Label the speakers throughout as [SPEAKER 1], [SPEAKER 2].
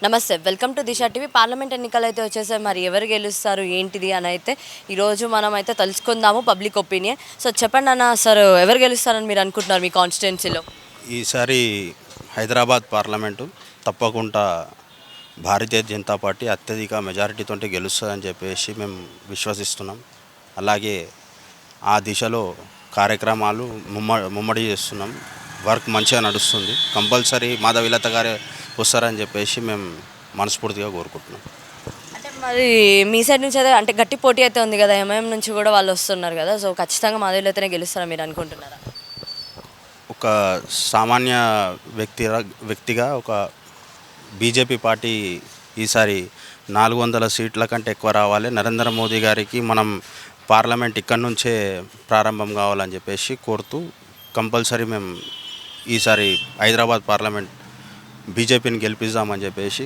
[SPEAKER 1] నమస్తే, welcome to Disha TV. Parliament ఎన్నికలు అయితే వచ్చేసాయి. మరి ఎవరు గెలుస్తారు ఏంటిది అని అయితే ఈరోజు మనం అయితే తెలుసుకుందాము, పబ్లిక్ ఒపీనియన్. సో చెప్పండి అన్న, సార్ ఎవరు గెలుస్తారని మీరు అనుకుంటున్నారు మీ కాన్స్టిట్యున్సీలో?
[SPEAKER 2] ఈసారి హైదరాబాద్ పార్లమెంటు తప్పకుండా భారతీయ జనతా పార్టీ అత్యధిక మెజారిటీతో గెలుస్తుందని చెప్పేసి మేము విశ్వసిస్తున్నాం. అలాగే ఆ దిశలో కార్యక్రమాలు ముమ్మడి చేస్తున్నాం. వర్క్ మంచిగా నడుస్తుంది. కంపల్సరీ మాధవీలత గారే వస్తారని చెప్పేసి మేము మనస్ఫూర్తిగా కోరుకుంటున్నాం.
[SPEAKER 1] అంటే మరి మీ సైడ్ నుంచి అయితే అంటే గట్టి పోటీ అయితే ఉంది కదా, ఎంఐఎం నుంచి కూడా వాళ్ళు వస్తున్నారు కదా, సో ఖచ్చితంగా మాధవీలతనే గెలుస్తారా మీరు అనుకుంటున్నారా?
[SPEAKER 2] ఒక సామాన్య వ్యక్తిగా ఒక బీజేపీ పార్టీ ఈసారి 400 సీట్ల కంటే ఎక్కువ రావాలి, నరేంద్ర మోదీ గారికి మనం పార్లమెంట్ ఇక్కడి నుంచే ప్రారంభం కావాలని చెప్పేసి కోరుతూ కంపల్సరీ మేము ఈసారి హైదరాబాద్ పార్లమెంట్ బీజేపీని గెలిపిద్దామని చెప్పేసి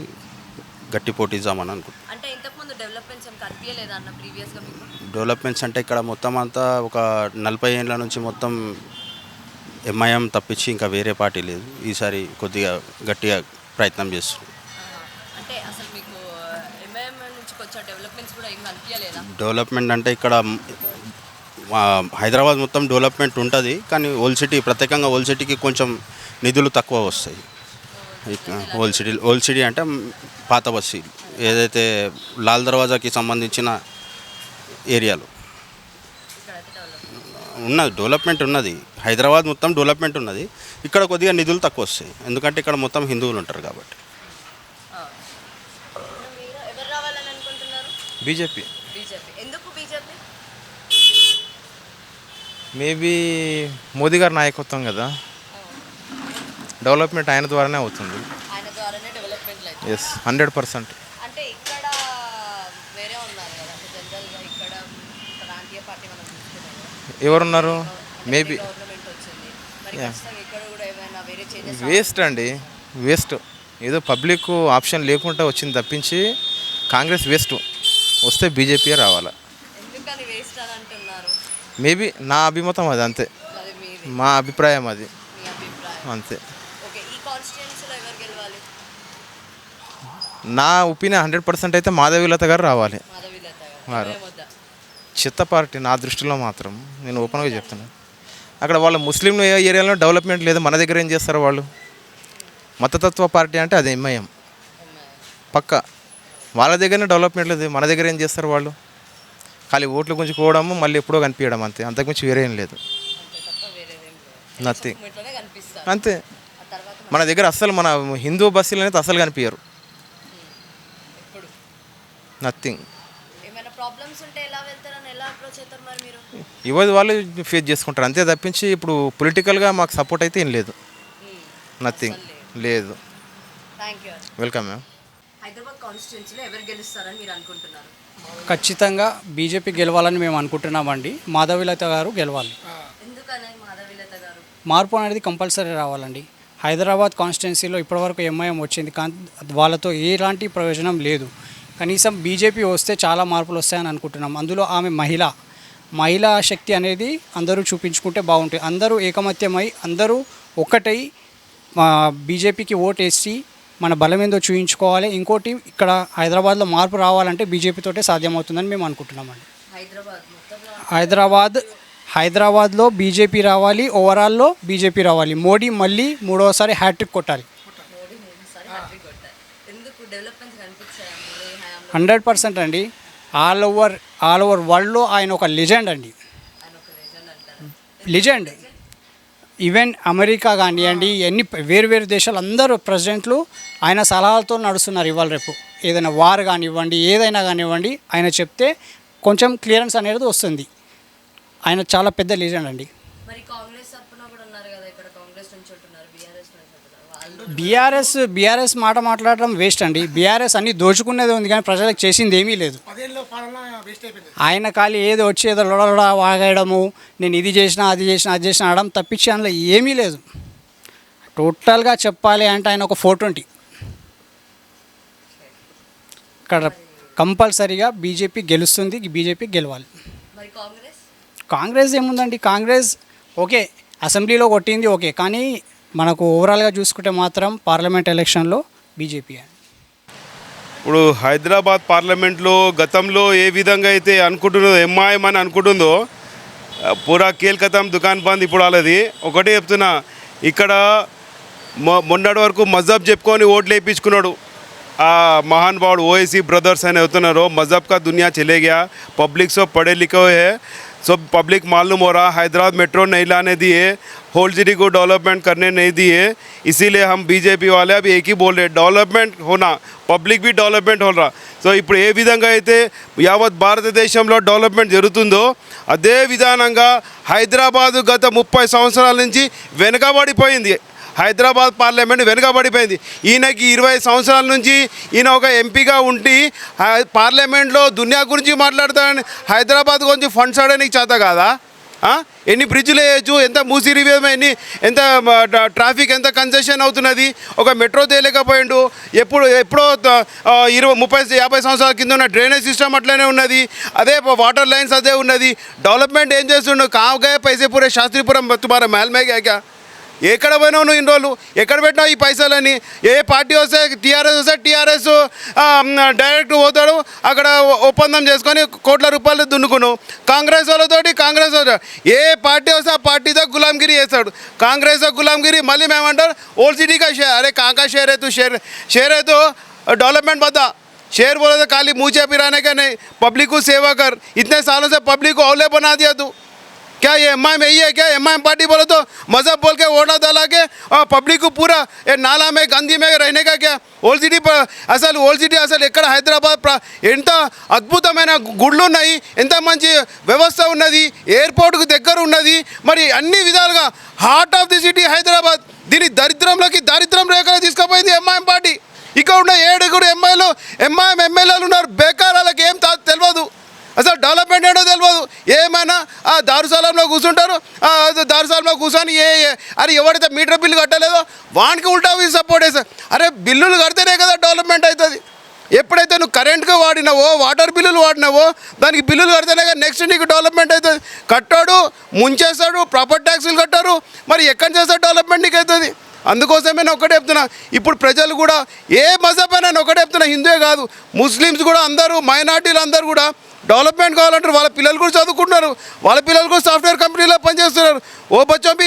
[SPEAKER 2] గట్టి పోటీ ఇద్దామని అనుకుంటున్నాం.
[SPEAKER 1] అంటే ఇంతకుముందు డెవలప్మెంట్స్ ఏం కనిపించలేదా అన్న ప్రీవియస్గా మీకు?
[SPEAKER 2] డెవలప్మెంట్స్ అంటే ఇక్కడ మొత్తం అంతా ఒక 40 ఏళ్ళ నుంచి మొత్తం ఎంఐఎం తప్పించి ఇంకా వేరే పార్టీ లేదు. ఈసారి కొద్దిగా గట్టిగా ప్రయత్నం చేస్తున్నాం.
[SPEAKER 1] అంటే అసలు మీకు ఎంఐఎం నుంచి కొంచెం డెవలప్మెంట్స్ కూడా ఏం కనిపించలేదా?
[SPEAKER 2] డెవలప్మెంట్ అంటే ఇక్కడ హైదరాబాద్ మొత్తం డెవలప్మెంట్ ఉంటుంది, కానీ ప్రత్యేకంగా ఓల్డ్ సిటీకి కొంచెం నిధులు తక్కువ వస్తాయి. ఓల్డ్ సిటీ అంటే పాత బస్తీ ఏదైతే లాల్ దర్వాజాకి సంబంధించిన ఏరియాలో ఉన్నది డెవలప్మెంట్ ఉన్నది. హైదరాబాద్ మొత్తం డెవలప్మెంట్ ఉన్నది, ఇక్కడ కొద్దిగా నిధులు తక్కువ వస్తాయి, ఎందుకంటే ఇక్కడ మొత్తం హిందువులు ఉంటారు కాబట్టి.
[SPEAKER 3] బీజేపీ.
[SPEAKER 1] ఎందుకు బీజేపీ?
[SPEAKER 3] మేబీ మోదీ గారి నాయకత్వం కదా, డెవలప్మెంట్ ఆయన ద్వారానే అవుతుంది.
[SPEAKER 1] ఆయన ద్వారానే డెవలప్మెంట్ లేదు.
[SPEAKER 3] ఎస్, 100%.
[SPEAKER 1] అంటే ఇక్కడ వేరే ఉన్నారు కదా, జనరల్గా ఇక్కడ ప్రాంతీయ పార్టీ మనం చూసుకున్నాము,
[SPEAKER 3] ఎవరున్నారు? మేబీ
[SPEAKER 1] గవర్నమెంట్ వచ్చింది, మరి ఖచ్చితంగా ఇక్కడ కూడా ఏమైనా వేరే చేంజెస్?
[SPEAKER 3] వేస్ట్ అండి, వేస్ట్. ఏదో పబ్లిక్ ఆప్షన్ లేకుండా వచ్చింది తప్పించి కాంగ్రెస్ వేస్ట్. వస్తే బీజేపీ రావాలా.
[SPEAKER 1] ఎందుకని వేస్ట్ అని అంటున్నారు?
[SPEAKER 3] మేబీ నా అభిమతం అది, అంతే.
[SPEAKER 1] అది మీది,
[SPEAKER 3] మా అభిప్రాయం అది,
[SPEAKER 1] మీ అభిప్రాయం.
[SPEAKER 3] అంతే.
[SPEAKER 1] ఓకే, ఈ కాన్స్టిట్యున్సీలో ఎవరు గెలవాలి?
[SPEAKER 3] నా ఒపీనియన్ 100% అయితే మాధవీలత గారు రావాలి.
[SPEAKER 1] మాధవీలత
[SPEAKER 3] వారు.
[SPEAKER 1] గారు వద్దా?
[SPEAKER 3] చెత్త పార్టీ నా దృష్టిలో మాత్రం, నేను ఓపెన్గా చెప్తున్నాను. అక్కడ వాళ్ళ ముస్లిం ఏరియాలో డెవలప్మెంట్ లేదు, మన దగ్గర ఏం చేస్తారు వాళ్ళు? మతతత్వ పార్టీ అంటే అది ఎంఐఎం పక్క. వాళ్ళ దగ్గరనే డెవలప్మెంట్ లేదు, మన దగ్గర ఏం చేస్తారు వాళ్ళు? ఖాళీ ఓట్లు గుంజుకోవడము, మళ్ళీ ఎప్పుడో కనిపించడం, అంతే. అంతకుమించి వేరే ఏం లేదు,
[SPEAKER 1] అంతే తప్ప వేరేదేం లేదు.
[SPEAKER 3] నథింగ్.
[SPEAKER 1] ఇట్లనే కనిపిస్తారు.
[SPEAKER 3] అంతే.
[SPEAKER 1] ఆ తర్వాత
[SPEAKER 3] మన దగ్గర అస్సలు మన హిందూ బస్సులు అనేది అస్సలు కనిపించరు,
[SPEAKER 1] ఎప్పుడు
[SPEAKER 3] నథింగ్.
[SPEAKER 1] ఏమైనా ప్రాబ్లమ్స్ ఉంటే ఎలా వెళ్తారని ఎలా అప్రోచ్ అవుతారు మరి మీరు?
[SPEAKER 3] ఇవ్వదు, వాళ్ళు ఫేస్ చేసుకుంటారు, అంతే తప్పించి ఇప్పుడు పొలిటికల్గా మాకు సపోర్ట్ అయితే ఏం లేదు, నథింగ్ లేదు.
[SPEAKER 1] Thank you.
[SPEAKER 3] Welcome ma'am.
[SPEAKER 1] Hyderabad కాన్స్టిట్యున్సీలో ఎవరు గెలుస్తారని మీరు అనుకుంటున్నారు?
[SPEAKER 4] ఖచ్చితంగా బీజేపీ గెలవాలని మేము అనుకుంటున్నామండి. మాధవీలత గారు గెలవాలి.
[SPEAKER 1] ఎందుకని మాధవీలత గారు?
[SPEAKER 4] మార్పు అనేది కంపల్సరీ రావాలండి. హైదరాబాద్ కాన్స్టిట్యున్సీలో ఇప్పటివరకు ఎంఐఎం వచ్చింది, కానీ వాళ్ళతో ఎలాంటి ప్రయోజనం లేదు. కనీసం బీజేపీ వస్తే చాలా మార్పులు వస్తాయని అనుకుంటున్నాం. అందులో ఆమె మహిళా శక్తి అనేది అందరూ చూపించుకుంటే బాగుంటుంది. అందరూ ఏకమత్యమై అందరూ ఒక్కటై బీజేపీకి ఓటేసి మన బలం ఏందో చూయించుకోవాలి. ఇంకోటి, ఇక్కడ హైదరాబాద్లో మార్పు రావాలంటే బీజేపీతోటే సాధ్యమవుతుందని మేము అనుకుంటున్నామండి. హైదరాబాద్లో బీజేపీ రావాలి, ఓవరాల్లో బీజేపీ రావాలి. మోడీ మళ్ళీ మూడవసారి హ్యాట్రిక్ కొట్టాలి. 100% అండి. ఆల్ ఓవర్ వరల్డ్లో ఆయన ఒక లెజెండ్ అండి, లెజెండ్. ఈవెన్ అమెరికా కానివ్వండి, ఎన్ని వేరు దేశాలు అందరూ ప్రెసిడెంట్లు ఆయన సలహాలతో నడుస్తున్నారు. ఇవాళ రేపు ఏదైనా వార్ కానివ్వండి, ఏదైనా కానివ్వండి, ఆయన చెప్తే కొంచెం క్లియరెన్స్ అనేది వస్తుంది. ఆయన చాలా పెద్ద లీజెండ్ అండి.
[SPEAKER 1] మరి కాంగ్రెస్ తరపున కూడా ఉన్నారు కదా, ఇక్కడ కాంగ్రెస్ నుంచి ఉంటున్నారు, బీఆర్ఎస్ నుంచి
[SPEAKER 4] ఉంటున్నారు. బీఆర్ఎస్ మాట మాట్లాడడం వేస్ట్ అండి. బీఆర్ఎస్ అన్ని దోచుకునేది ఉంది, కానీ ప్రజలకు చేసింది ఏమీ లేదు. ఆయన ఖాళీ ఏదో వచ్చి ఏదో లొడలొడ వాగేయడము, నేను ఇది చేసిన అది చేసిన అనడం తప్పించి అందులో ఏమీ లేదు. టోటల్గా చెప్పాలి అంటే ఆయన ఒక 420. ఇక్కడ కంపల్సరీగా బీజేపీ గెలుస్తుంది, బీజేపీ గెలవాలి.
[SPEAKER 1] మరి
[SPEAKER 4] కాంగ్రెస్ ఏముందండి, కాంగ్రెస్ ఓకే అసెంబ్లీలో కొట్టింది ఓకే, కానీ మనకు ఓవరాల్గా చూసుకుంటే మాత్రం పార్లమెంట్ ఎలక్షన్లో బీజేపీ.
[SPEAKER 5] ఇప్పుడు హైదరాబాద్ పార్లమెంట్లో గతంలో ఏ విధంగా అయితే అనుకుంటున్నదో ఎంఐఎం అని అనుకుంటుందో పూరా కేల్కతం దుకాన్ బంద్ ఇప్పుడు వాళ్ళది. ఒకటే చెప్తున్నా, ఇక్కడ మొన్నటి వరకు మజహబ్ చెప్పుకొని ఓట్లు వేయించుకున్నాడు ఆ महान भाव ओएसी ब्रदर्स है उतना मज़हब का दुनिया चले गया. पब्लिक सब पढ़े लिखे हुए है, सब पब्लिक मालूम हो रहा. हैदराबाद मेट्रो नहीं लाने दिए, होल सिटी को डेवलपमेंट करने नहीं दिए. इसीलिए हम बीजेपी वाले अभी एक ही बोल रहे, डेवलपमेंट होना, పబ్లిక్ भी डेवलपमेंट हो रहा. సో ఇప్పుడు ఏ విధంగా అయితే యావత్ భారతదేశంలో డెవలప్మెంట్ జరుగుతుందో అదే విధానంగా హైదరాబాదు గత 30 సంవత్సరాల నుంచి వెనుకబడిపోయింది. హైదరాబాద్ పార్లమెంట్ వెనుకబడిపోయింది. ఈయనకి 20 సంవత్సరాల నుంచి ఈయన ఒక ఎంపీగా ఉండి పార్లమెంట్లో దునియా గురించి మాట్లాడతాడని హైదరాబాద్ గురించి ఫండ్స్ ఆడడానికి చేత కాదా? ఎన్ని బ్రిడ్జ్లు వేయచ్చు, ఎంత మూసి రివ్యూ, ఎంత ట్రాఫిక్ ఎంత కన్సెషన్ అవుతున్నది, ఒక మెట్రో తేలేకపోయిండు. ఎప్పుడో 20-50 సంవత్సరాల కింద ఉన్న డ్రైనేజ్ సిస్టమ్ అట్లనే ఉన్నది, అదే వాటర్ లైన్స్ అదే ఉన్నది. డెవలప్మెంట్ ఏం చేస్తుండు? కావుగా పైసే పూరే శాస్త్రీపురం తుమారా महल में क्या ఎక్కడ పోయినావు నువ్వు ఇన్ని రోజులు? ఎక్కడ పెట్టినావు ఈ పైసలని? ఏ పార్టీ వస్తే టీఆర్ఎస్ డైరెక్ట్ పోతాడు, అక్కడ ఒప్పందం చేసుకొని కోట్ల రూపాయలు దున్నుకున్నావు. కాంగ్రెస్ వాళ్ళతోటి ఏ పార్టీ వస్తే ఆ పార్టీతో గులాంగిరి చేస్తాడు. కాంగ్రెస్ గులాంగిరి మళ్ళీ మేమంటారు ఓల్డ్ సిటీ का शेयर. अरे कहाँ का शेयर है तू? शेयर है तो डेवलपमेंट बता. शेयर बोले तो खाली मुँह पिराने का नहीं, पब्लिक को सेवा कर. इतने सालों से पब्लिक को औले बना दिया तू. क्या ये एमआईएम यही है क्या? एमआईएम पार्टी बोलो तो मजहब बोल के वोटा डाला के और पब्लिक को पूरा ये नाला में गंदी में रहने का क्या? ఓల్డ్ సిటీ అసలు ఎక్కడ హైదరాబాద్ ఎంత అద్భుతమైన గుళ్ళు ఉన్నాయి, ఎంత మంచి వ్యవస్థ ఉన్నది, ఎయిర్పోర్ట్కు దగ్గర ఉన్నది, మరి అన్ని విధాలుగా heart of the city Hyderabad. దీని దరిద్రం రేఖలు తీసుకుపోయింది ఎంఐఎం పార్టీ. ఇక్కడ ఉన్న 7 ఎంఐఎం ఎమ్మెల్యేలు ఉన్నారు, బేకార్, వాళ్ళకి ఏం తెలియదు, అసలు డెవలప్మెంట్ ఏంటో తెలియదు. ఏమైనా ఆ దారుసాలంలో కూర్చుంటారు, దారుసాలంలో కూర్చొని అరే ఎవరైతే మీటర్ బిల్లు కట్టలేదో వానికి ఉల్టా సపోర్ట్ చేస్తారు. అరే బిల్లులు కడితేనే కదా డెవలప్మెంట్ అవుతుంది. ఎప్పుడైతే నువ్వు కరెంట్గా వాడినావో, వాటర్ బిల్లులు వాడినావో, దానికి బిల్లులు కడితేనే కదా నెక్స్ట్ నీకు డెవలప్మెంట్ అవుతుంది. కట్టాడు, ముంచేస్తాడు, ప్రాపర్టీ ట్యాక్సులు కట్టారు, మరి ఎక్కడ చేస్తాడు డెవలప్మెంట్ నీకు అవుతుంది? అందుకోసమే నేను ఒకటే చెప్తున్నా, ఇప్పుడు ప్రజలు కూడా ఏ మజహబ్ అయినా ఒకటే చెప్తున్నా, హిందువే కాదు ముస్లిమ్స్ కూడా అందరూ, మైనార్టీలు అందరూ కూడా డెవలప్మెంట్ కావాలంటారు. వాళ్ళ పిల్లలు కూడా చదువుకుంటున్నారు, వాళ్ళ పిల్లలు కూడా సాఫ్ట్వేర్ కంపెనీలో పనిచేస్తున్నారు. वो बच्चों भी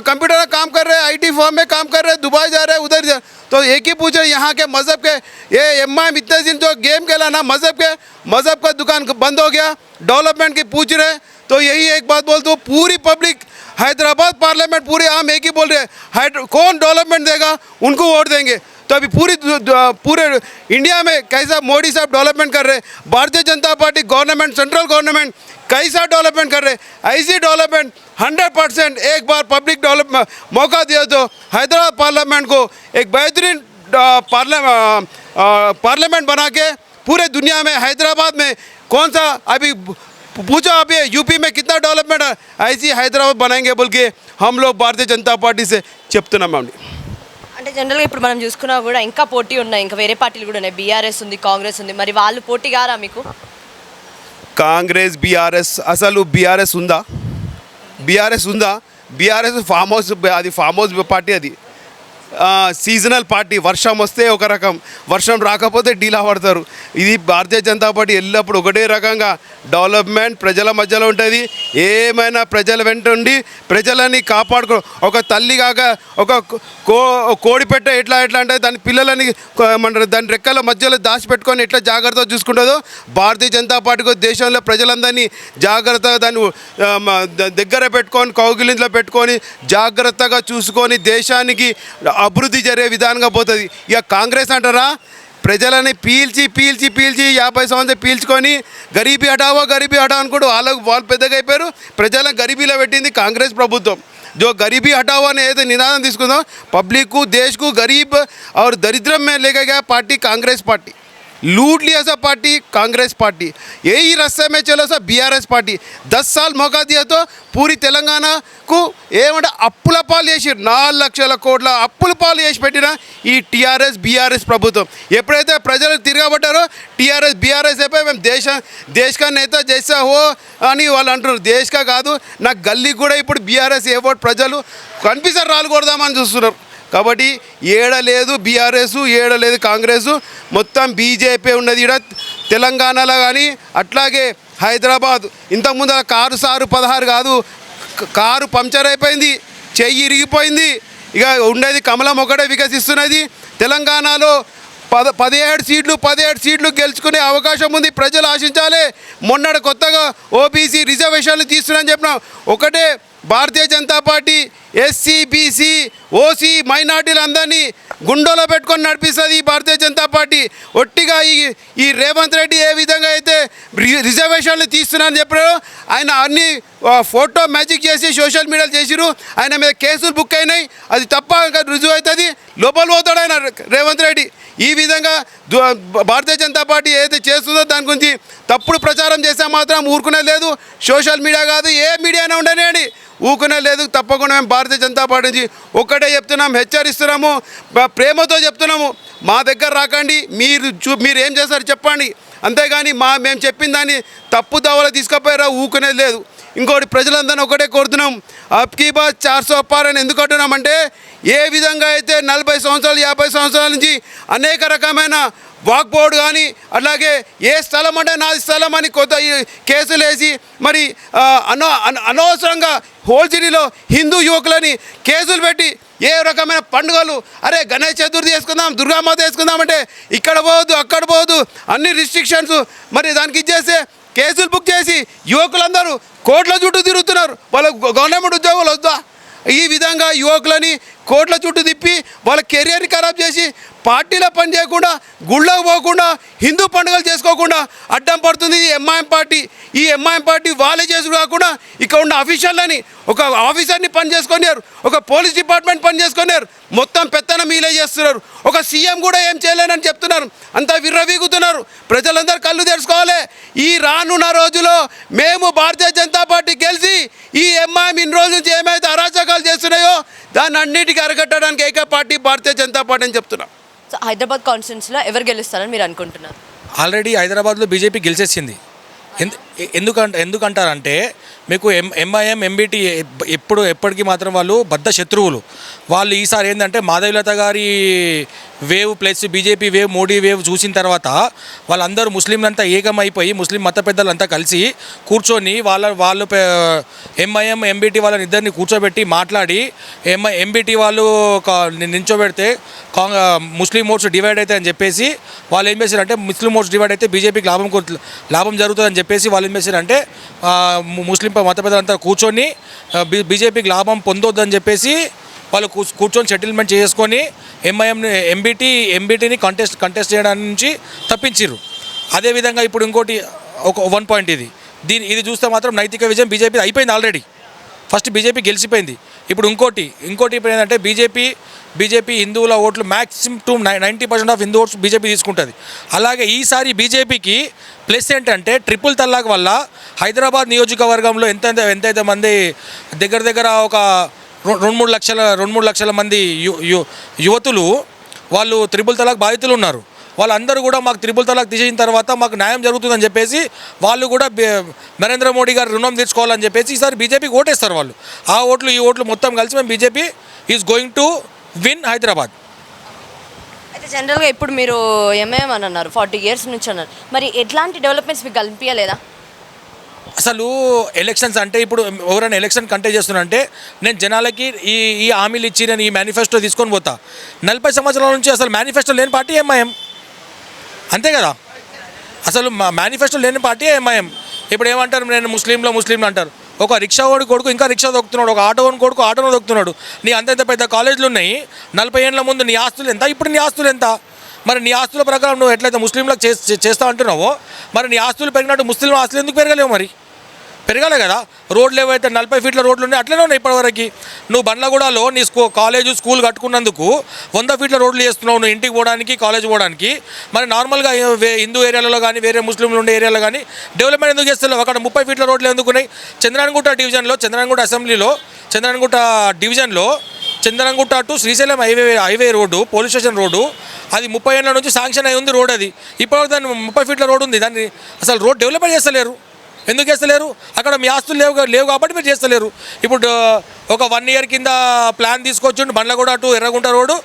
[SPEAKER 5] कंप्यूटर का काम कर रहे हैं, आईटी फॉर्म में काम कर रहे हैं, दुबई जा रहे हैं, उधर जा. तो एक ही पूछ रहे यहाँ के मज़हब के, ये एमआईएम इतने दिन जो गेम खेला ना मज़हब का दुकान बंद हो गया, डेवलपमेंट की पूछ रहे. तो यही एक बात बोलता हूँ, पूरी पब्लिक हैदराबाद पार्लियामेंट पूरे आम एक ही बोल रहे हैं, कौन डेवलपमेंट देगा उनको वोट देंगे. तो अभी पूरे इंडिया में कैसा मोदी साहब डेवलपमेंट कर रहे हैं, Bharatiya Janata party government, central government कैसा डेवलपमेंट कर रहे हैं, ऐसी डेवलपमेंट 100% एक बार पब्लिक डेवलपमेंट मौका दिया तो हैदराबाद पार्लियामेंट को एक बेहतरीन पार्लियामेंट बना के पूरे दुनिया में हैदराबाद में कौन सा अभी पूछो, अभी यूपी में कितना डेवलपमेंट है, ऐसी हैदराबाद बनाएंगे बोल के हम लोग भारतीय जनता पार्टी से చెప్తున్నామండి.
[SPEAKER 1] అంటే జనరల్గా ఇప్పుడు మనం చూసుకున్నా కూడా ఇంకా పోటీ ఉన్నాయి, ఇంకా వేరే పార్టీలు కూడా ఉన్నాయి, బీఆర్ఎస్ ఉంది, కాంగ్రెస్ ఉంది, మరి వాళ్ళు పోటీ గారా మీకు?
[SPEAKER 5] కాంగ్రెస్ బీఆర్ఎస్, అసలు బీఆర్ఎస్ ఉందా? బీఆర్ఎస్ ఫామ్ హౌస్ పార్టీ, అది సీజనల్ పార్టీ. వర్షం వస్తే ఒక రకం, వర్షం రాకపోతే డీలా పడతారు. ఇది భారతీయ జనతా పార్టీ ఎల్లప్పుడు ఒకటే రకంగా డెవలప్మెంట్ ప్రజల మధ్యలో ఉంటుంది. ఏమైనా ప్రజల వెంట ఉండి ప్రజలని కాపాడుకో, ఒక తల్లి కాక ఒక కోడి పెట్ట ఎట్లా అంటే దాని పిల్లలని దాని రెక్కల మధ్యలో దాచిపెట్టుకొని ఎట్లా జాగ్రత్తగా చూసుకుంటుందో, భారతీయ జనతా పార్టీకి దేశంలో ప్రజలందరినీ జాగ్రత్తగా దాన్ని దగ్గర పెట్టుకొని, కౌగిలింట్లో పెట్టుకొని జాగ్రత్తగా చూసుకొని దేశానికి అభివృద్ధి జరిగే విధానంగా పోతుంది. ఇక కాంగ్రెస్ అంటారా, ప్రజలని పీల్చి 50 సంవత్సరాలు పీల్చుకొని గరీబీ హటావో అనుకుంటూ వాళ్ళు పెద్దగా అయిపోయారు. ప్రజలను గరీబీలో పెట్టింది కాంగ్రెస్ ప్రభుత్వం. जो गरीबी हटाओ ने ये निनादन తీసుకుందో, पब्लिक को देश को गरीब और दरिद्रम में लेके गया पार्टी कांग्रेस पार्टी. लूट लिया सब पार्टी कांग्रेस पार्टी. यही रास्ते में चलो सब बीआरएस पार्टी. 10 साल मौका दिया तो पूरी तेलंगाना को ఏమంటే అప్పుల పాలు చేసి 4 లక్షల కోట్ల అప్పుల పాలు చేసి పెట్టిన ఈ టీఆర్ఎస్ బీఆర్ఎస్ ప్రభుత్వం. ఎప్పుడైతే ప్రజలు తిరగబడ్డారో టీఆర్ఎస్ బీఆర్ఎస్ అయిపోయి మేము దేశ కా నేత జైసా హో అని వాళ్ళు అంటున్నారు. దేశకా కాదు, నా గల్లీ కూడా ఇప్పుడు బీఆర్ఎస్ ఏ ఓట్ ప్రజలు కనిపిస్తారు రాళ్ళు కొడదామని చూస్తున్నారు. కాబట్టి ఏడ లేదు బీఆర్ఎస్, ఏడ లేదు కాంగ్రెస్, మొత్తం బీజేపీ ఉన్నది ఈడ తెలంగాణలో కానీ అట్లాగే హైదరాబాద్. ఇంతకుముందు కారు సారు 16 కాదు, కారు పంక్చర్ అయిపోయింది, చెయ్యి ఇరిగిపోయింది. ఇక ఉండేది కమలం ఒకటే వికసిస్తున్నది. తెలంగాణలో 17 సీట్లు గెలుచుకునే అవకాశం ఉంది. ప్రజలు ఆశించాలి. మొన్నటి కొత్తగా ఓబీసీ రిజర్వేషన్లు తీస్తున్నారని చెప్పిన ఒకటే Bharatiya Janata Party SC, BC, OC మైనార్టీలందరినీ గుండెలో పెట్టుకొని నడిపిస్తుంది ఈ భారతీయ జనతా పార్టీ. ఒట్టిగా ఈ రేవంత్ రెడ్డి ఏ విధంగా అయితే రిజర్వేషన్లు తీస్తున్నారని చెప్పారో ఆయన అన్ని ఫోటో మ్యాజిక్ చేసి సోషల్ మీడియాలో చేసిరు. ఆయన మీద కేసులు బుక్ అయినాయి. అది తప్ప రుజువు అవుతుంది, లోపల పోతాడు ఆయన రేవంత్ రెడ్డి. ఈ విధంగా భారతీయ జనతా పార్టీ ఏదైతే చేస్తుందో దాని గురించి తప్పుడు ప్రచారం చేస్తే మాత్రం ఊరుకునే లేదు. సోషల్ మీడియా కాదు, ఏ మీడియా అయినా ఉండనివ్వండి, ఊకునే లేదు. తప్పకుండా మేము భారతీయ జనతా పార్టీ నుంచి ఒక్కటే చెప్తున్నాము, హెచ్చరిస్తున్నాము, ప్రేమతో చెప్తున్నాము. మా దగ్గర రాకండి, మీరు ఏం చేస్తారు చెప్పండి, అంతేగాని మేము చెప్పిన దాన్ని తప్పు దావలో తీసుకుపోయారా ఊకునేది లేదు. ఇంకోటి ప్రజలందరినీ ఒకటే కోరుతున్నాం, అబ్కీ బార్ 400 పార్ అని ఎందుకు అంటున్నామంటే ఏ విధంగా అయితే 40 సంవత్సరాలు 50 సంవత్సరాల నుంచి అనేక రకమైన వాక్బోర్డు కానీ అట్లాగే ఏ స్థలం అంటే నాది స్థలం అని కొత్త కేసులు వేసి మరి అనవసరంగా హోల్సిటీలో హిందూ యువకులని కేసులు పెట్టి ఏ రకమైన పండుగలు, అరే గణేష్ చతుర్థి చేసుకుందాం, దుర్గామాత చేసుకుందామంటే ఇక్కడ పోవద్దు, అక్కడ పోవద్దు, అన్ని రిస్ట్రిక్షన్స్. మరి దానికి ఇచ్చేస్తే కేసులు బుక్ చేసి యువకులందరూ కోట్ల చుట్టూ తిరుగుతున్నారు. వాళ్ళ గవర్నమెంట్ ఉద్యోగాలు వద్దా? ఈ విధంగా యువకులని కోట్ల చుట్టూ తిప్పి వాళ్ళ కెరియర్ని ఖరాబ్ చేసి పార్టీలో పని చేయకుండా, గుళ్ళకు పోకుండా, హిందూ పండుగలు చేసుకోకుండా అడ్డం పడుతుంది ఈ ఎంఐఎం పార్టీ. ఈ ఎంఐఎం పార్టీ వాళ్ళే చేసుడు కాకుండా ఇక్కడ ఉన్న అఫీషియల్ని, ఒక ఆఫీసర్ని పని చేసుకున్నారు, ఒక పోలీస్ డిపార్ట్మెంట్ పని చేసుకున్నారు, మొత్తం పెత్తనం మీలే చేస్తున్నారు. ఒక సీఎం కూడా ఏం చేయలేనని చెప్తున్నారు, అంతా విర్రవీగుతున్నారు. ప్రజలందరూ కళ్ళు తెరుచుకోవాలి. ఈ రానున్న రోజులో మేము భారతీయ జనతా పార్టీ గెలిచి ఈ ఎంఐఎం ఇన్ని రోజుల నుంచి ఏమైతే అరాచకాలు చేస్తున్నాయో దాన్ని అన్నిటికీ అరగట్టడానికి ఏక పార్టీ భారతీయ జనతా పార్టీ అని చెప్తున్నాం.
[SPEAKER 1] సో హైదరాబాద్ కాన్స్టిట్యున్సీలో ఎవరు గెలుస్తారని మీరు అనుకుంటున్నారు?
[SPEAKER 6] ఆల్రెడీ హైదరాబాద్లో బీజేపీ గెలిచేసింది. ఎందుకంటారంటే మీకు ఎంఐఎం ఎంబీటీ ఎప్పటికీ మాత్రం వాళ్ళు బద్ధ శత్రువులు. వాళ్ళు ఈసారి ఏంటంటే మాధవీలత గారి wave plus BJP wave, Modi wave చూసిన తర్వాత వాళ్ళందరూ ముస్లింలంతా ఏకమైపోయి ముస్లిం మత పెద్దలంతా కలిసి కూర్చొని వాళ్ళు ఎంఐఎం ఎంబీటీ వాళ్ళని ఇద్దరిని కూర్చోబెట్టి మాట్లాడి ఎంబీటీ వాళ్ళు నించోబెడితే ముస్లిం ఓట్స్ డివైడ్ అవుతాయి అని చెప్పేసి వాళ్ళు ఏం చేశారంటే ముస్లిం ఓట్స్ డివైడ్ అయితే బీజేపీకి లాభం జరుగుతుందని చెప్పేసి వాళ్ళు ఏం చేశారంటే ముస్లిం మత పెద్దలంతా కూర్చొని బీజేపీకి లాభం పొందొద్దని చెప్పేసి వాళ్ళు కూర్చొని సెటిల్మెంట్ చేసుకొని ఎంబీటీని కంటెస్ట్ చేయడానికి నుంచి తప్పించారు. అదేవిధంగా ఇప్పుడు ఇంకోటి ఒక 1 పాయింట్ ఇది చూస్తే మాత్రం నైతిక విజయం బీజేపీ అయిపోయింది. ఆల్రెడీ ఫస్ట్ బీజేపీ గెలిచిపోయింది. ఇప్పుడు ఇంకోటి ఇప్పుడు ఏంటంటే బీజేపీ హిందువుల ఓట్లు maximum 90% of Hindu votes BJP తీసుకుంటుంది. అలాగే ఈసారి బీజేపీకి ప్లస్ ఏంటంటే ట్రిపుల్ తలాక్ వల్ల హైదరాబాద్ నియోజకవర్గంలో ఎంతైతే మంది దగ్గర ఒక 2-3 లక్షల మంది యువతులు వాళ్ళు త్రిపుల్ తలాక్ బాధితులు ఉన్నారు. వాళ్ళందరూ కూడా మాకు త్రిపుల్ తలాక్ తీసేసిన తర్వాత మాకు న్యాయం జరుగుతుందని చెప్పేసి వాళ్ళు కూడా నరేంద్ర మోడీ గారు రుణం తీర్చుకోవాలని చెప్పేసి ఈసారి బీజేపీకి ఓటేస్తారు. వాళ్ళు ఆ ఓట్లు ఈ ఓట్లు మొత్తం కలిసి మేము BJP is going to win Hyderabad.
[SPEAKER 1] అయితే జనరల్గా ఇప్పుడు మీరు ఎంఐఎం అని అన్నారు, 40 years నుంచి అన్నారు, మరి ఎట్లాంటి డెవలప్మెంట్స్ మీకు కనిపించలేదా?
[SPEAKER 6] అసలు ఎలక్షన్స్ అంటే ఇప్పుడు ఎవరైనా ఎలక్షన్ కంటెస్ట్ చేస్తున్నారంటే నేను జనాలకి ఈ హామీలు ఇచ్చి నేను ఈ మేనిఫెస్టో తీసుకొని పోతా. 40 సంవత్సరాల నుంచి అసలు మేనిఫెస్టో లేని పార్టీ ఎంఐఎం, అంతే కదా? అసలు మేనిఫెస్టో లేని పార్టీ ఎంఐఎం. ఇప్పుడు ఏమంటారు, నేను ముస్లింలు అంటారు. ఒక రిక్షా వాడి కొడుకు ఇంకా రిక్షా దొక్కుతున్నాడు, ఒక ఆటో వాడి కొడుకు ఆటోను దొక్కుతున్నాడు. నీ అంత పెద్ద కాలేజీలు ఉన్నాయి, 40 ఏళ్ళ ముందు నీ ఆస్తులు ఎంత, ఇప్పుడు నీ ఆస్తులు ఎంత? మరి నీ ఆస్తుల ప్రకారం నువ్వు ఎట్లయితే ముస్లింలకు చేస్తా అంటున్నావో మరి నీ ఆస్తులు పెరిగినట్టు ముస్లిం ఆస్తులు ఎందుకు పెరగలేవు? మరి పెరగాలి కదా. రోడ్లు ఏవైతే 40 ఫీట్ల రోడ్లు ఉన్నాయి అట్లనే ఉన్నాయి ఇప్పటివరకు. నువ్వు బండ్లగూడలో నీ స్కూల్ కట్టుకున్నందుకు 100 ఫీట్ల రోడ్లు చేస్తున్నావు నువ్వు ఇంటికి పోవడానికి, కాలేజ్ పోవడానికి. మరి నార్మల్గా హిందూ ఏరియాలలో కానీ వేరే ముస్లింలు ఉండే ఏరియాలో కానీ డెవలప్మెంట్ ఎందుకు చేస్తున్నావు? అక్కడ 30 ఫీట్ల రోడ్లు ఎందుకున్నాయి? చంద్రాయణగుట్ట డివిజన్లో Chandrayangutta to Srisailam highway road, police station road, అది 30 ఏళ్ళ నుంచి శాంక్షన్ అయి ఉంది రోడ్. అది ఇప్పటివరకు దాన్ని 30 ఫీట్ల రోడ్ ఉంది, దాన్ని అసలు రోడ్ డెవలప్మెంట్ చేస్తలేరు. ఎందుకు చేస్తలేరు? అక్కడ మీ ఆస్తులు లేవు కాబట్టి మీరు చేస్తలేరు. ఇప్పుడు ఒక 1 year కింద ప్లాన్ తీసుకొచ్చిండు, Bandlaguda to Erragunta road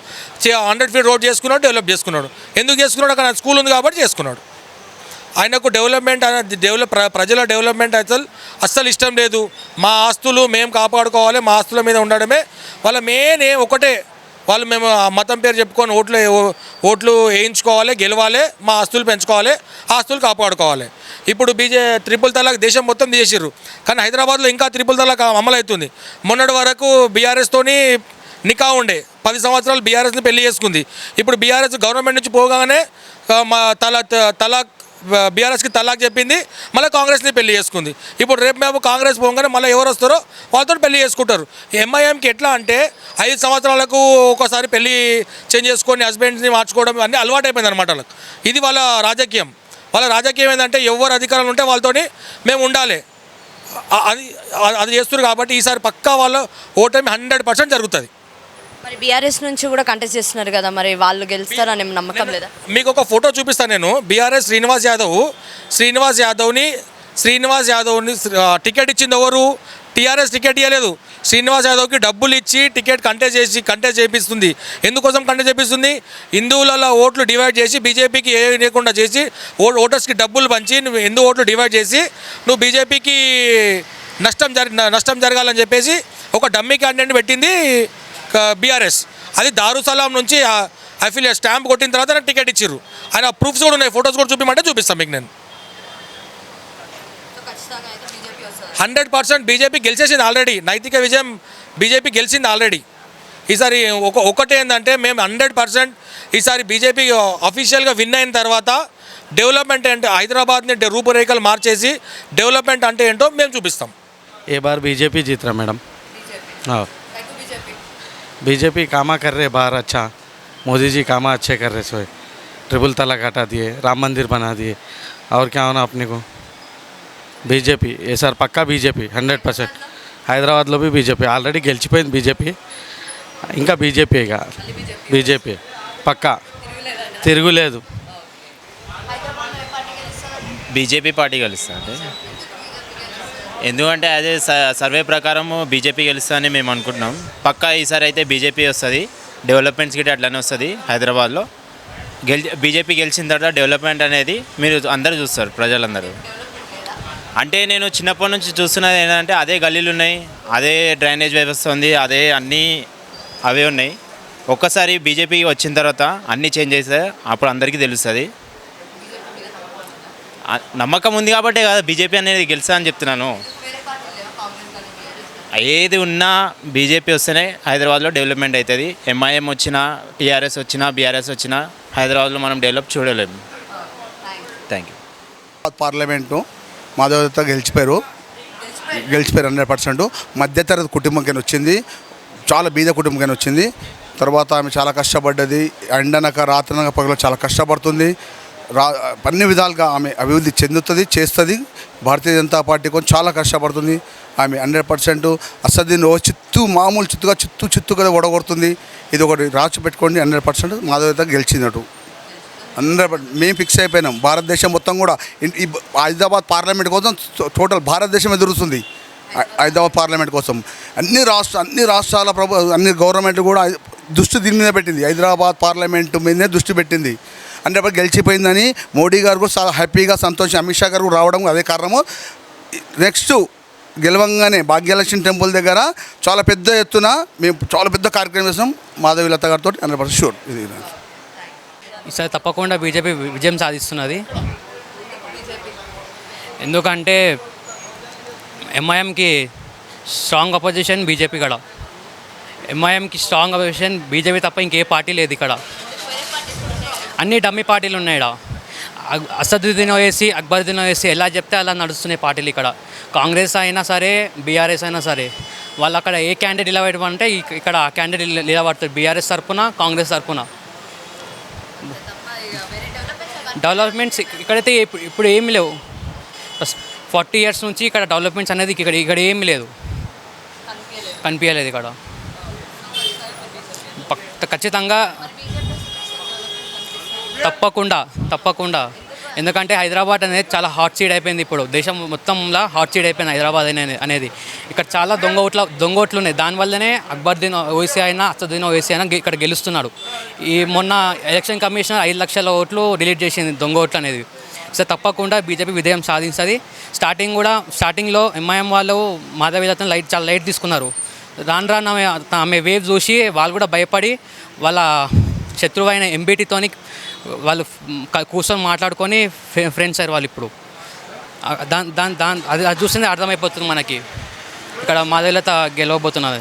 [SPEAKER 6] 100 feet road చేసుకున్నాడు, డెవలప్ చేసుకున్నాడు. ఎందుకు చేసుకున్నాడు? అక్కడ స్కూల్ ఉంది కాబట్టి చేసుకున్నాడు. ఆయనకు డెవలప్మెంట్ అనేది ప్రజల డెవలప్మెంట్ అస్సలు ఇష్టం లేదు. మా ఆస్తులు మేము కాపాడుకోవాలి, మా ఆస్తుల మీద ఉండడమే వాళ్ళ మెయిన్ ఒకటే. వాళ్ళు మేము మతం పేరు చెప్పుకొని ఓట్లు వేయించుకోవాలి, గెలవాలి, మా ఆస్తులు పెంచుకోవాలి, ఆస్తులు కాపాడుకోవాలి. ఇప్పుడు ట్రిపుల్ తలాక్ దేశం మొత్తం తీసేసారు, కానీ హైదరాబాద్లో ఇంకా ట్రిపుల్ తలాక్ అమలు అవుతుంది. మొన్నటి వరకు బీఆర్ఎస్తోని నికా ఉండే 10 సంవత్సరాలు బీఆర్ఎస్ని పెళ్లి చేసుకుంది. ఇప్పుడు బీఆర్ఎస్ గవర్నమెంట్ నుంచి పోగానే మా తలాక్ బీఆర్ఎస్కి తలాక్ చెప్పింది, మళ్ళీ కాంగ్రెస్ని పెళ్లి చేసుకుంది. ఇప్పుడు రేపు మేము కాంగ్రెస్ పోగానే మళ్ళీ ఎవరు వస్తారో వాళ్ళతో పెళ్లి చేసుకుంటారు. ఎంఐఎంకి ఎట్లా అంటే 5 సంవత్సరాలకు ఒకసారి పెళ్లి చేంజ్ చేసుకొని హస్బెండ్ని మార్చుకోవడం అన్నీ అలవాటు అయిపోయింది అనమాట వాళ్ళకి. ఇది వాళ్ళ రాజకీయం. వాళ్ళ రాజకీయం ఏంటంటే ఎవరు అధికారంలో ఉంటే వాళ్ళతోని మేము ఉండాలి, అది చేస్తున్నారు. కాబట్టి ఈసారి పక్కా వాళ్ళ ఓటమి 100% జరుగుతుంది.
[SPEAKER 1] మరి బీఆర్ఎస్ నుంచి కూడా కంటెస్ట్ చేస్తున్నారు కదా, మరి వాళ్ళు గెలుస్తారని నమ్మకం లేదా?
[SPEAKER 6] మీకు ఒక ఫోటో చూపిస్తాను నేను. బీఆర్ఎస్ శ్రీనివాస్ యాదవ్ని టికెట్ ఇచ్చింది ఎవరు? టీఆర్ఎస్ టికెట్ ఇవ్వలేదు. శ్రీనివాస్ యాదవ్కి డబ్బులు ఇచ్చి టికెట్ కంటెస్ట్ చేపిస్తుంది. ఎందుకోసం కంటెస్ట్ చేపిస్తుంది? హిందువులలో ఓట్లు డివైడ్ చేసి బీజేపీకి ఏ లేకుండా చేసి ఓటర్స్కి డబ్బులు పంచి నువ్వు హిందూ ఓట్లు డివైడ్ చేసి నువ్వు బీజేపీకి నష్టం జరగాలని చెప్పేసి ఒక డమ్మీ క్యాండిడేట్ పెట్టింది బీఆర్ఎస్. అది దారుసలాం నుంచి అఫిలియేట్ స్టాంప్ కొట్టిన తర్వాత నాకు టికెట్ ఇచ్చారు. ఆయన ప్రూఫ్స్ కూడా ఉన్నాయి, ఫొటోస్ కూడా చూపిమంటే చూపిస్తాను మీకు నేను. 100% బీజేపీ గెలిచేసింది ఆల్రెడీ. నైతిక విజయం బీజేపీ గెలిచింది ఆల్రెడీ. ఈసారి ఒకటే ఏంటంటే మేము 100% ఈసారి బీజేపీ అఫీషియల్గా విన్ అయిన తర్వాత డెవలప్మెంట్ అంటే హైదరాబాద్ని రూపురేఖలు మార్చేసి డెవలప్మెంట్ అంటే ఏంటో మేము చూపిస్తాం.
[SPEAKER 7] ये बार बीजेपी जीत रहा मैडम. हाँ, बीजेपी कामा कर रहे बाहर अच्छा. मोदी जी कामा अच्छे कर रहे. सोए ट्रिपल तलाक हटा दिए, राम मंदिर बना दिए, और क्या होना अपने को. बीजेपी ये सर पक्का बीजेपी 100%. హైదరాబాద్లో బీజేపీ ఆల్రెడీ గెలిచిపోయింది. బీజేపీ ఇంకా బీజేపీగా బీజేపీ పక్కా తిరుగులేదు.
[SPEAKER 8] బీజేపీ పార్టీ గెలుస్తుంది. ఎందుకంటే అదే సర్వే ప్రకారం బీజేపీ గెలుస్తుందని మేము అనుకుంటున్నాం. పక్కా ఈసారి అయితే బీజేపీ వస్తుంది. డెవలప్మెంట్స్ గిట్ట అట్లనే వస్తుంది హైదరాబాద్లో. బీజేపీ గెలిచిన తర్వాత డెవలప్మెంట్ అనేది మీరు అందరూ చూస్తారు, ప్రజలందరూ. అంటే నేను చిన్నప్పటి నుంచి చూస్తున్నది ఏంటంటే అదే గల్లీలు ఉన్నాయి, అదే డ్రైనేజ్ వ్యవస్థ ఉంది, అదే అన్నీ అవే ఉన్నాయి. ఒక్కసారి బీజేపీ వచ్చిన తర్వాత అన్నీ చేంజ్ చేస్తే అప్పుడు అందరికీ తెలుస్తుంది. నమ్మకం ఉంది కాబట్టే కదా బీజేపీ అనేది గెలుస్తా అని చెప్తున్నాను. ఏది ఉన్నా బీజేపీ వస్తేనే హైదరాబాద్లో డెవలప్మెంట్ అవుతుంది. ఎంఐఎం వచ్చినా, టీఆర్ఎస్ వచ్చినా, బీఆర్ఎస్ వచ్చినా హైదరాబాద్లో మనం డెవలప్ చూడలేము. Thank you.
[SPEAKER 5] పార్లమెంటు మాధవత గెలిచిపోయారు 100%. మధ్యతరగతి కుటుంబంకైనా వచ్చింది, చాలా బీద కుటుంబంకైనా వచ్చింది. తర్వాత ఆమె చాలా కష్టపడ్డది, ఎండనక రాత్రనక పగలు చాలా కష్టపడుతుంది. అన్ని విధాలుగా ఆమె అభివృద్ధి చెందుతుంది, చేస్తుంది. భారతీయ జనతా పార్టీ కోసం చాలా కష్టపడుతుంది ఆమె. 100% అసదుద్దీన్ మామూలు చిత్తుగా ఓడగొడుతుంది. ఇది ఒకటి రాసి పెట్టుకోండి. 100% మాధవత గెలిచినట్టు 100% మేము ఫిక్స్ అయిపోయినాం. భారతదేశం మొత్తం కూడా ఈ హైదరాబాద్ పార్లమెంట్ కోసం టోటల్ భారతదేశం ఎదురుస్తుంది. హైదరాబాద్ పార్లమెంట్ కోసం అన్ని రాష్ట్రాల అన్ని గవర్నమెంట్లు కూడా దృష్టి దీని మీద పెట్టింది. హైదరాబాద్ పార్లమెంటు మీదనే దృష్టి పెట్టింది. 100% గెలిచిపోయిందని మోడీ గారు కూడా చాలా హ్యాపీగా సంతోషం. అమిత్ షా గారు కూడా రావడం అదే కారణము. నెక్స్ట్ గెలవంగానే భాగ్యలక్ష్మి టెంపుల్ దగ్గర చాలా పెద్ద ఎత్తున మేము చాలా పెద్ద కార్యక్రమం చేస్తాం మాధవీలత గారితో. 100% షూర్. ఇది
[SPEAKER 9] ఈసారి తప్పకుండా బీజేపీ విజయం సాధిస్తున్నది. ఎందుకంటే ఎంఐఎంకి స్ట్రాంగ్ అపోజిషన్ బీజేపీ ఇక్కడ. ఎంఐఎంకి స్ట్రాంగ్ అపోజిషన్ బీజేపీ తప్ప ఇంకే పార్టీ లేదు ఇక్కడ. అన్ని డమ్మీ పార్టీలు ఉన్నాయి ఇక్కడ. అసదుద్దీన్ ఓవైసీ, అక్బరుద్దీన్ ఓవైసీ ఎలా చెప్తే అలా నడుస్తున్నాయి పార్టీలు ఇక్కడ. కాంగ్రెస్ అయినా సరే, బీఆర్ఎస్ అయినా సరే, వాళ్ళు అక్కడ ఏ క్యాండిడేట్ నిలబెట్టమంటే ఇక్కడ ఆ క్యాండిడేట్ నిలబడతారు. బీఆర్ఎస్ తరపున, కాంగ్రెస్ తరపున. డెవలప్మెంట్స్ ఇక్కడైతే ఇప్పుడు ఏమి లేవు. 40 years నుంచి ఇక్కడ డెవలప్మెంట్స్ అనేది ఇక్కడ ఏమి లేదు, కనిపించలేదు ఇక్కడ. ఖచ్చితంగా తప్పకుండా ఎందుకంటే హైదరాబాద్ అనేది చాలా హాట్ సీడ్ అయిపోయింది ఇప్పుడు దేశం మొత్తంలో హాట్ సీడ్ అయిపోయింది హైదరాబాద్ అనేది ఇక్కడ చాలా దొంగ ఓట్లు ఉన్నాయి. దానివల్లనే అక్బరుద్దీన్ ఓవైసీ అయినా అసదుద్దీన్ ఓవైసీ అయినా ఇక్కడ గెలుస్తున్నాడు. ఈ మొన్న ఎలక్షన్ కమిషన్ 5 లక్షల ఓట్లు డిలీట్ చేసింది దొంగ ఓట్లు అనేది. సో తప్పకుండా బీజేపీ విజయం సాధిస్తుంది. స్టార్టింగ్లో ఎంఐఎం వాళ్ళు మాధవీలతను చాలా లైట్ తీసుకున్నారు. రాను ఆమె వేవ్ చూసి వాళ్ళు కూడా భయపడి వాళ్ళ శత్రువైన ఎంబీటీతోని వాళ్ళు కూర్చొని మాట్లాడుకొని ఫ్రెండ్స్ అయ్యారు వాళ్ళు. ఇప్పుడు అది చూస్తేనే అర్థమైపోతుంది మనకి ఇక్కడ మాధవీలత గెలవబోతున్నది.